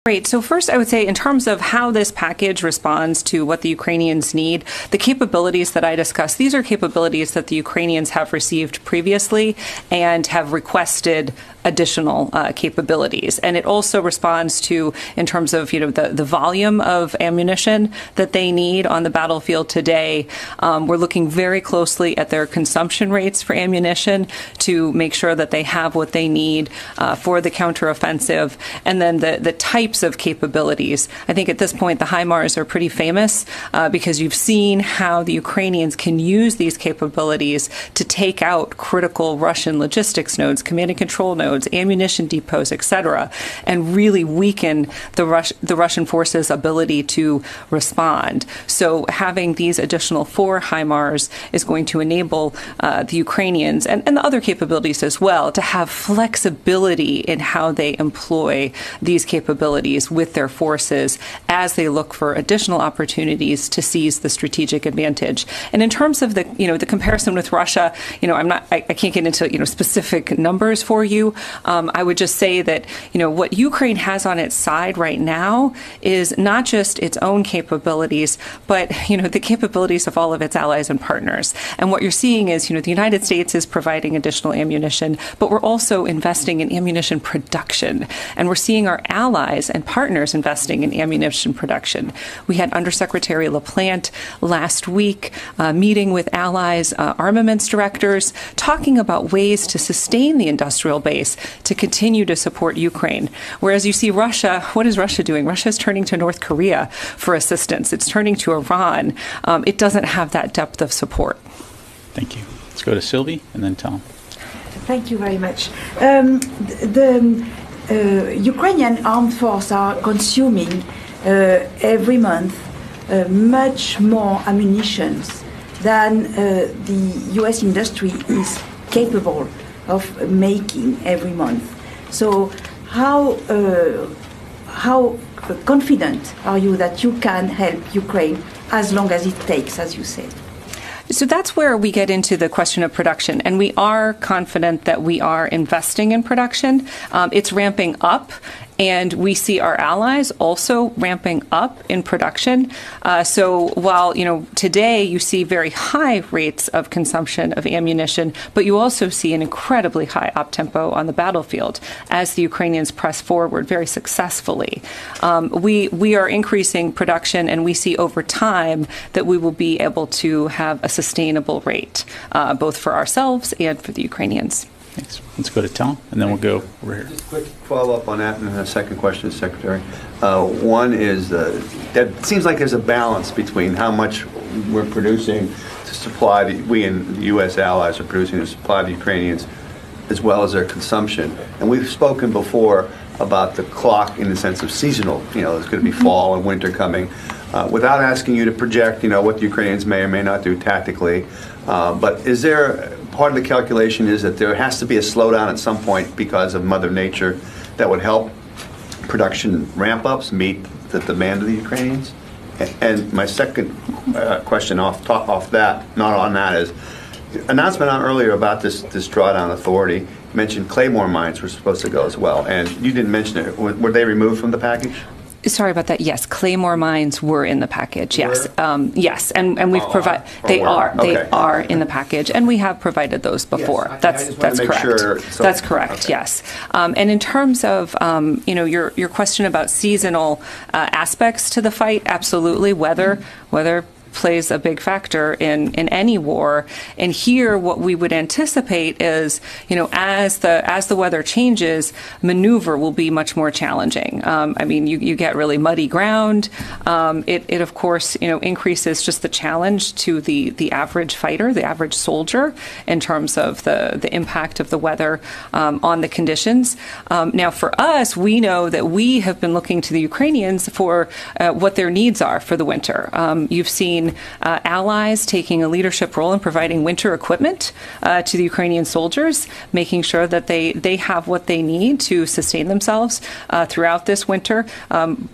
Great. So first, I would say in terms of how this package responds to what the Ukrainians need, the capabilities that I discussed, these are capabilities that the Ukrainians have received previously and have requested additional capabilities. And it also responds to, in terms of the volume of ammunition that they need on the battlefield today. We're looking very closely at their consumption rates for ammunition to make sure that they have what they need for the counteroffensive. And then the types of capabilities. I think at this point the HIMARS are pretty famous because you've seen how the Ukrainians can use these capabilities to take out critical Russian logistics nodes, command and control nodes, ammunition depots, etc., and really weaken the Russian forces' ability to respond. So having these additional 4 HIMARS is going to enable the Ukrainians and the other capabilities as well to have flexibility in how they employ these capabilities with their forces as they look for additional opportunities to seize the strategic advantage. And in terms of the comparison with Russia, I can't get into specific numbers for you. I would just say that what Ukraine has on its side right now is not just its own capabilities, but the capabilities of all of its allies and partners. And what you're seeing is the United States is providing additional ammunition, but we're also investing in ammunition production, and we're seeing our allies and partners investing in ammunition production. We had Undersecretary LaPlante last week meeting with allies, armaments directors, talking about ways to sustain the industrial base to continue to support Ukraine. Whereas you see Russia, what is Russia doing? Russia is turning to North Korea for assistance. It's turning to Iran. It doesn't have that depth of support. Thank you. Let's go to Sylvie and then Tom. Thank you very much. Ukrainian armed forces are consuming every month much more ammunition than the U.S. industry is capable of making every month. So how confident are you that you can help Ukraine as long as it takes, as you said? So that's where we get into the question of production, and we are confident that we are investing in production. It's ramping up, and we see our allies also ramping up in production. So while today you see very high rates of consumption of ammunition, but you also see an incredibly high op tempo on the battlefield as the Ukrainians press forward very successfully. We are increasing production, and we see over time that we will be able to have a sustainable rate, both for ourselves and for the Ukrainians. Thanks. Let's go to Tom, and then we'll go over here. Just a quick follow-up on that, and then a second question, Secretary. One is that it seems like there's a balance between how much we're producing to supply, we and the U.S. allies are producing to supply the Ukrainians, as well as their consumption. And we've spoken before about the clock in the sense of seasonal. There's going to be fall and winter coming. Without asking you to project, what the Ukrainians may or may not do tactically, but is there part of the calculation is that there has to be a slowdown at some point because of Mother Nature that would help production ramp-ups meet the demand of the Ukrainians? And my second question off that, not on that, is announcement earlier about this drawdown authority mentioned Claymore mines were supposed to go as well, and you didn't mention it. Were they removed from the package? Sorry about that. Yes, Claymore mines were in the package. Yes, yes, and we've provided. They are in the package, and we have provided those before. Yes, that's correct. Sure, that's correct. Okay. Yes, and in terms of your question about seasonal aspects to the fight, absolutely. Weather plays a big factor in any war. And here, what we would anticipate is, as the weather changes, maneuver will be much more challenging. You get really muddy ground. It of course, increases just the challenge to the average fighter, the average soldier, in terms of the impact of the weather on the conditions. Now, for us, we know that we have been looking to the Ukrainians for what their needs are for the winter. You've seen allies taking a leadership role in providing winter equipment to the Ukrainian soldiers, making sure that they have what they need to sustain themselves throughout this winter.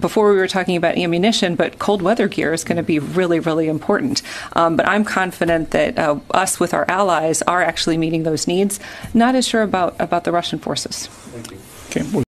Before we were talking about ammunition, but cold weather gear is going to be really, really important. But I'm confident that us with our allies are actually meeting those needs. Not as sure about the Russian forces. Thank you. Okay.